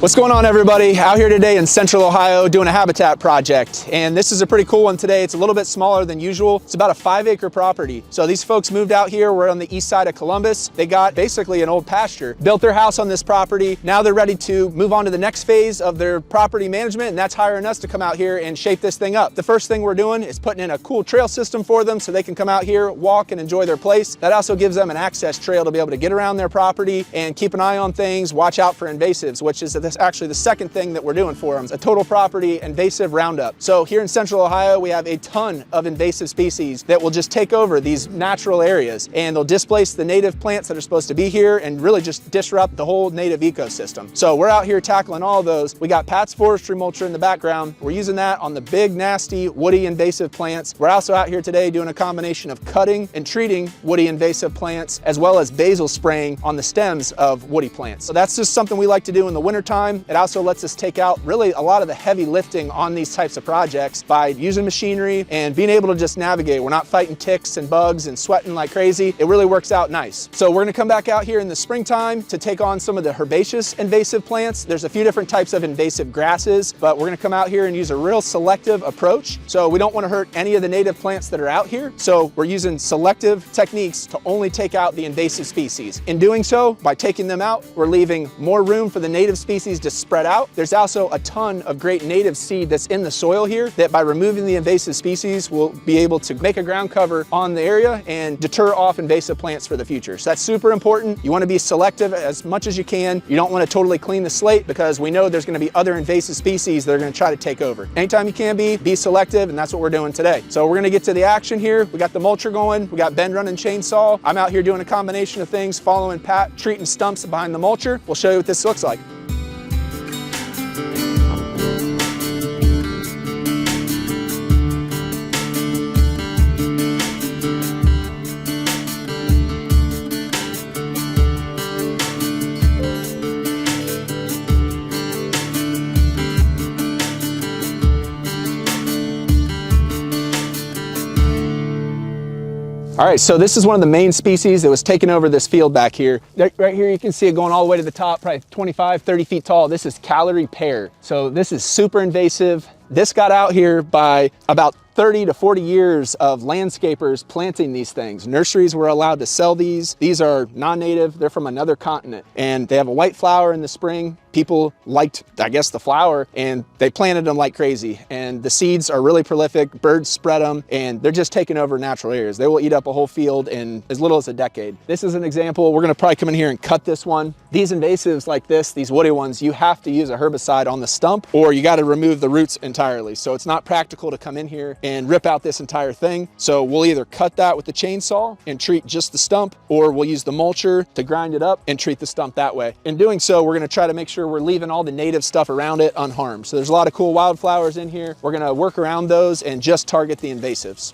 What's going on, everybody? Out here today in Central Ohio doing a habitat project, and this is a pretty cool one today. It's a little bit smaller than usual. It's about a 5-acre property. So these folks moved out here. We're on the east side of Columbus. They got basically an old pasture, built their house on this property. Now they're ready to move on to the next phase of their property management, and that's hiring us to come out here and shape this thing up. The first thing we're doing is putting in a cool trail system for them so they can come out here, walk, and enjoy their place. That also gives them an access trail to be able to get around their property and keep an eye on things, watch out for invasives, which is actually the second thing that we're doing for them, a total property invasive roundup. So here in Central Ohio, we have a ton of invasive species that will just take over these natural areas, and they'll displace the native plants that are supposed to be here and really just disrupt the whole native ecosystem. So we're out here tackling all of those. We got Pat's forestry mulcher in the background. We're using that on the big, nasty, woody invasive plants. We're also out here today doing a combination of cutting and treating woody invasive plants, as well as basil spraying on the stems of woody plants. So that's just something we like to do in the wintertime. It also lets us take out really a lot of the heavy lifting on these types of projects by using machinery and being able to just navigate. We're not fighting ticks and bugs and sweating like crazy. It really works out nice. So we're gonna come back out here in the springtime to take on some of the herbaceous invasive plants. There's a few different types of invasive grasses, but we're gonna come out here and use a real selective approach. So we don't wanna hurt any of the native plants that are out here. So we're using selective techniques to only take out the invasive species. In doing so, by taking them out, we're leaving more room for the native species to spread out. There's also a ton of great native seed that's in the soil here that by removing the invasive species, we'll be able to make a ground cover on the area and deter off invasive plants for the future. So that's super important. You want to be selective as much as you can. You don't want to totally clean the slate because we know there's going to be other invasive species that are going to try to take over. Anytime you can be selective, and that's what we're doing today. So we're going to get to the action here. We got the mulcher going. We got Ben running chainsaw. I'm out here doing a combination of things, following Pat, treating stumps behind the mulcher. We'll show you what this looks like. All right, so this is one of the main species that was taking over this field back here. Right here, you can see it going all the way to the top, probably 25, 30 feet tall. This is calorie pear. So this is super invasive. This got out here by about 30 to 40 years of landscapers planting these things. Nurseries were allowed to sell these. These are non-native, they're from another continent, and they have a white flower in the spring. People liked, I guess, the flower, and they planted them like crazy. And the seeds are really prolific, birds spread them, and they're just taking over natural areas. They will eat up a whole field in as little as a decade. This is an example. We're gonna probably come in here and cut this one. These invasives like this, these woody ones, you have to use a herbicide on the stump, or you gotta remove the roots entirely. So it's not practical to come in here and rip out this entire thing. So we'll either cut that with the chainsaw and treat just the stump, or we'll use the mulcher to grind it up and treat the stump that way. In doing so, we're gonna try to make sure we're leaving all the native stuff around it unharmed. So there's a lot of cool wildflowers in here. We're gonna work around those and just target the invasives.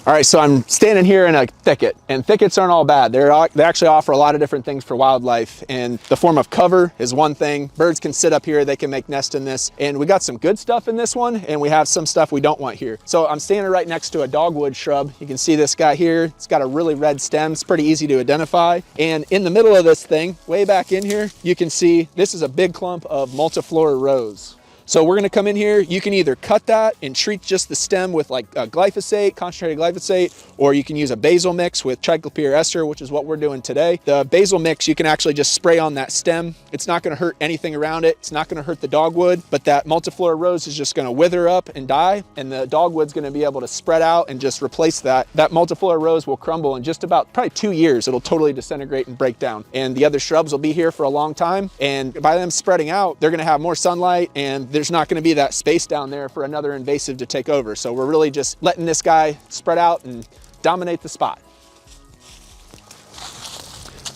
All right, so I'm standing here in a thicket, and thickets aren't all bad. They actually offer a lot of different things for wildlife, and the form of cover is one thing. Birds can sit up here, they can make nests in this, and we got some good stuff in this one, and we have some stuff we don't want here. So I'm standing right next to a dogwood shrub. You can see this guy here. It's got a really red stem. It's pretty easy to identify. And in the middle of this thing, way back in here, you can see this is a big clump of multiflora rose. So we're gonna come in here, you can either cut that and treat just the stem with like a glyphosate, concentrated glyphosate, or you can use a basil mix with triclopyr ester, which is what we're doing today. The basil mix, you can actually just spray on that stem. It's not gonna hurt anything around it. It's not gonna hurt the dogwood, but that multiflora rose is just gonna wither up and die, and the dogwood's gonna be able to spread out and just replace that. That multiflora rose will crumble in just about probably 2 years. It'll totally disintegrate and break down. And the other shrubs will be here for a long time. And by them spreading out, they're gonna have more sunlight, and there's not going to be that space down there for another invasive to take over. So we're really just letting this guy spread out and dominate the spot.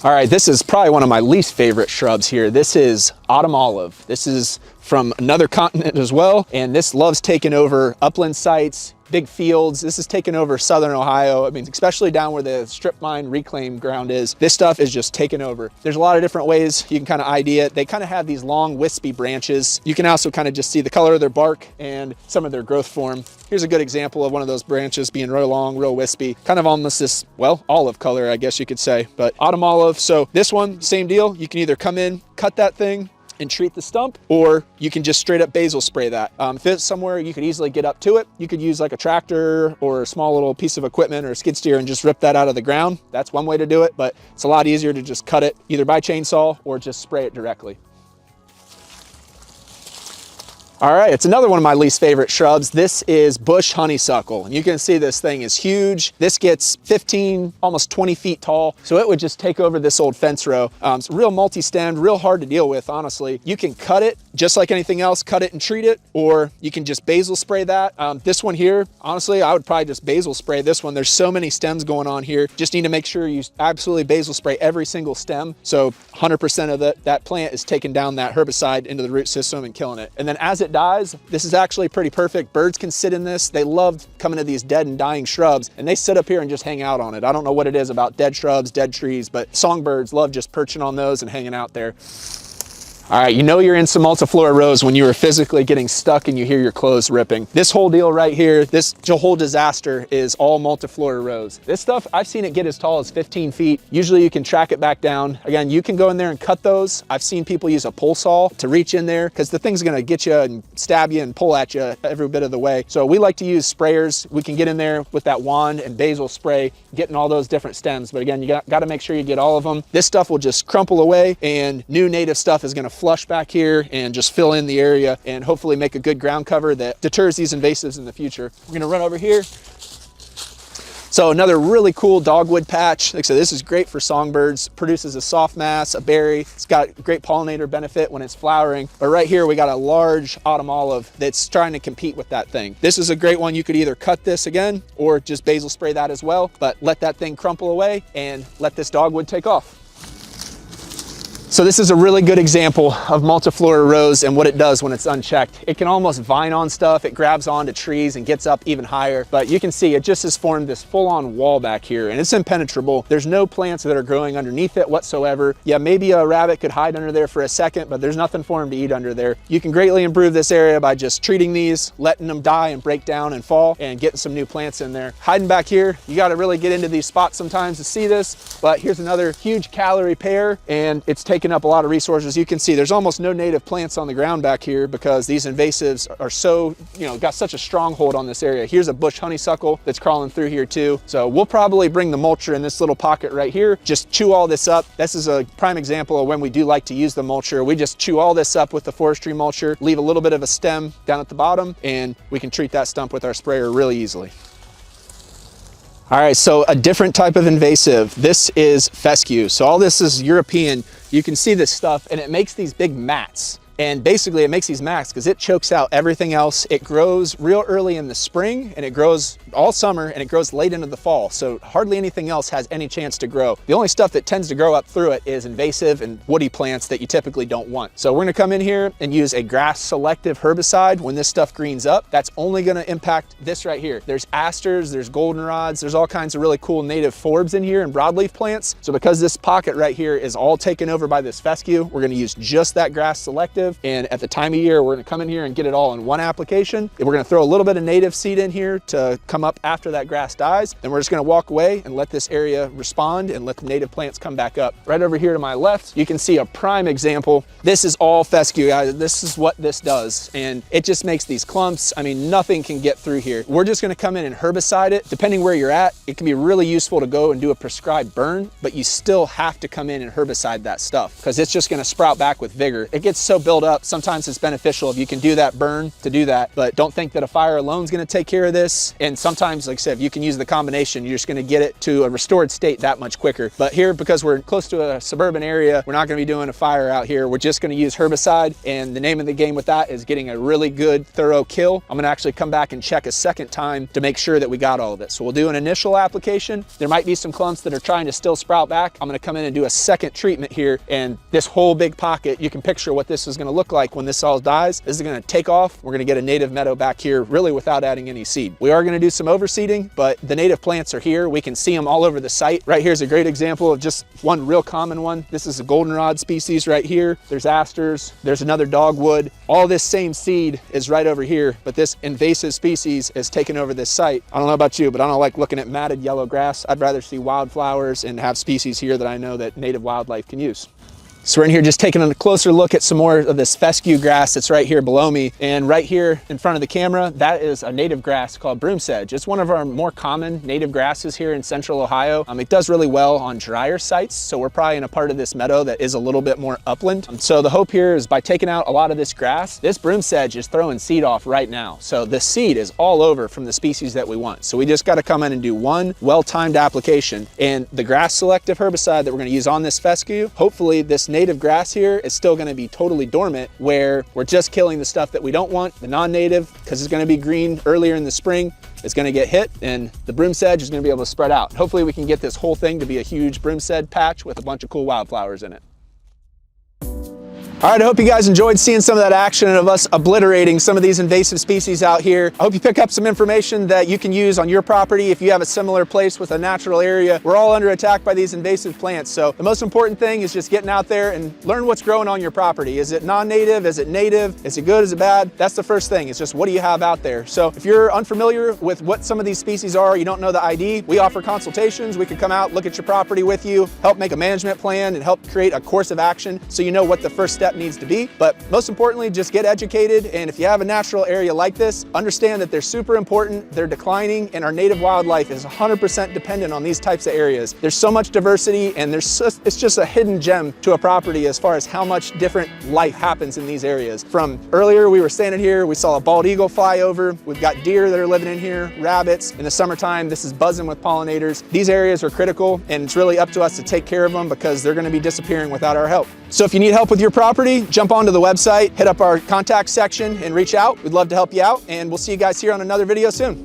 All right, this is probably one of my least favorite shrubs here. This is autumn olive. This is from another continent as well, and this loves taking over upland sites, big fields. This is taking over southern Ohio. I mean, especially down where the strip mine reclaim ground is. This stuff is just taking over. There's a lot of different ways you can kind of ID it. They kind of have these long wispy branches. You can also kind of just see the color of their bark and some of their growth form. Here's a good example of one of those branches being real long, real wispy, kind of almost this, well, olive color, I guess you could say, but autumn olive. So this one, same deal. You can either come in, cut that thing, and treat the stump, or you can just straight up basal spray that. If it's somewhere you could easily get up to it, you could use like a tractor or a small little piece of equipment or a skid steer and just rip that out of the ground. That's one way to do it, but it's a lot easier to just cut it either by chainsaw or just spray it directly. All right, it's another one of my least favorite shrubs. This is bush honeysuckle. And you can see this thing is huge. This gets 15, almost 20 feet tall. So it would just take over this old fence row. It's real multi-stemmed, real hard to deal with, honestly. You can cut it just like anything else, cut it and treat it, or you can just basal spray that. This one here, honestly, I would probably just basal spray this one. There's so many stems going on here. Just need to make sure you absolutely basal spray every single stem. So 100% of that plant is taking down that herbicide into the root system and killing it. And then as it dies, this is actually pretty perfect. Birds can sit in this. They love coming to these dead and dying shrubs, and they sit up here and just hang out on it. I don't know what it is about dead shrubs, dead trees, but songbirds love just perching on those and hanging out there. All right, you know you're in some multiflora rows when you are physically getting stuck and you hear your clothes ripping. This whole deal right here, this whole disaster is all multiflora rows. This stuff, I've seen it get as tall as 15 feet. Usually you can track it back down. Again, you can go in there and cut those. I've seen people use a pull saw to reach in there because the thing's gonna get you and stab you and pull at you every bit of the way. So we like to use sprayers. We can get in there with that wand and basal spray, getting all those different stems. But again, you got to make sure you get all of them. This stuff will just crumple away and new native stuff is gonna flush back here and just fill in the area and hopefully make a good ground cover that deters these invasives in the future. We're gonna run over here. So another really cool dogwood patch. Like I said, this is great for songbirds, produces a soft mass, a berry. It's got great pollinator benefit when it's flowering. But right here, we got a large autumn olive that's trying to compete with that thing. This is a great one. You could either cut this again or just basal spray that as well, but let that thing crumple away and let this dogwood take off. So this is a really good example of multiflora rose and what it does when it's unchecked. It can almost vine on stuff. It grabs onto trees and gets up even higher. But you can see it just has formed this full-on wall back here and it's impenetrable. There's no plants that are growing underneath it whatsoever. Yeah, maybe a rabbit could hide under there for a second, but there's nothing for him to eat under there. You can greatly improve this area by just treating these, letting them die and break down and fall, and getting some new plants in there. Hiding back here, you got to really get into these spots sometimes to see this, but here's another huge calorie pear, and it's taking up a lot of resources. You can see there's almost no native plants on the ground back here because these invasives are so, got such a stronghold on this area. Here's a bush honeysuckle that's crawling through here too. So we'll probably bring the mulcher in this little pocket right here, just chew all this up. This is a prime example of when we do like to use the mulcher. We just chew all this up with the forestry mulcher, leave a little bit of a stem down at the bottom, and we can treat that stump with our sprayer really easily. All right, so a different type of invasive. This is fescue. So all this is European. You can see this stuff and it makes these big mats. And basically it makes these mats because it chokes out everything else. It grows real early in the spring and it grows all summer and it grows late into the fall. So hardly anything else has any chance to grow. The only stuff that tends to grow up through it is invasive and woody plants that you typically don't want. So we're gonna come in here and use a grass selective herbicide when this stuff greens up. That's only gonna impact this right here. There's asters, there's goldenrods, there's all kinds of really cool native forbs in here and broadleaf plants. So because this pocket right here is all taken over by this fescue, we're gonna use just that grass selective. And at the time of year, we're gonna come in here and get it all in one application. And we're gonna throw a little bit of native seed in here to come up after that grass dies. Then we're just gonna walk away and let this area respond and let the native plants come back up. Right over here to my left, you can see a prime example. This is all fescue, guys. This is what this does. And it just makes these clumps. I mean, nothing can get through here. We're just gonna come in and herbicide it. Depending where you're at, it can be really useful to go and do a prescribed burn, but you still have to come in and herbicide that stuff because it's just gonna sprout back with vigor. It gets so built up, sometimes it's beneficial if you can do that burn to do that, but don't think that a fire alone is going to take care of this. And sometimes, like I said, if you can use the combination, you're just going to get it to a restored state that much quicker. But here, because we're close to a suburban area, we're not going to be doing a fire out here. We're just going to use herbicide, and the name of the game with that is getting a really good, thorough kill. I'm going to actually come back and check a second time to make sure that we got all of it. So we'll do an initial application. There might be some clumps that are trying to still sprout back. I'm going to come in and do a second treatment here, and this whole big pocket, you can picture what this is going to look like when this all dies. This is going to take off. We're going to get a native meadow back here really without adding any seed. We are going to do some overseeding, but the native plants are here. We can see them all over the site. Right here's a great example of just one real common one. This is a goldenrod species right here. There's asters. There's another dogwood. All this same seed is right over here, but this invasive species has taken over this site. I don't know about you, but I don't like looking at matted yellow grass. I'd rather see wildflowers and have species here that I know that native wildlife can use. So we're in here just taking a closer look at some more of this fescue grass that's right here below me. And right here in front of the camera, that is a native grass called broom sedge. It's one of our more common native grasses here in central Ohio. It does really well on drier sites, so we're probably in a part of this meadow that is a little bit more upland. So the hope here is by taking out a lot of this grass, this broom sedge is throwing seed off right now. So the seed is all over from the species that we want. So we just got to come in and do one well-timed application. And the grass selective herbicide that we're going to use on this fescue, hopefully this native grass here is still going to be totally dormant, where we're just killing the stuff that we don't want. The non-native, because it's going to be green earlier in the spring, is going to get hit, and the broom sedge is going to be able to spread out. Hopefully we can get this whole thing to be a huge broom sedge patch with a bunch of cool wildflowers in it. All right, I hope you guys enjoyed seeing some of that action of us obliterating some of these invasive species out here. I hope you pick up some information that you can use on your property if you have a similar place with a natural area. We're all under attack by these invasive plants, so the most important thing is just getting out there and learn what's growing on your property. Is it non-native? Is it native? Is it good? Is it bad? That's the first thing. It's just what do you have out there? So if you're unfamiliar with what some of these species are, you don't know the ID, we offer consultations. We could come out, look at your property with you, help make a management plan, and help create a course of action so you know what the first step needs to be. But most importantly, just get educated. And if you have a natural area like this, understand that they're super important, they're declining, and our native wildlife is 100% dependent on these types of areas. There's so much diversity, and it's just a hidden gem to a property as far as how much different life happens in these areas. From earlier, we were standing here, we saw a bald eagle fly over. We've got deer that are living in here, rabbits. In the summertime, this is buzzing with pollinators. These areas are critical, and it's really up to us to take care of them because they're going to be disappearing without our help. So if you need help with your property, jump onto the website, hit up our contact section and reach out. We'd love to help you out, and we'll see you guys here on another video soon.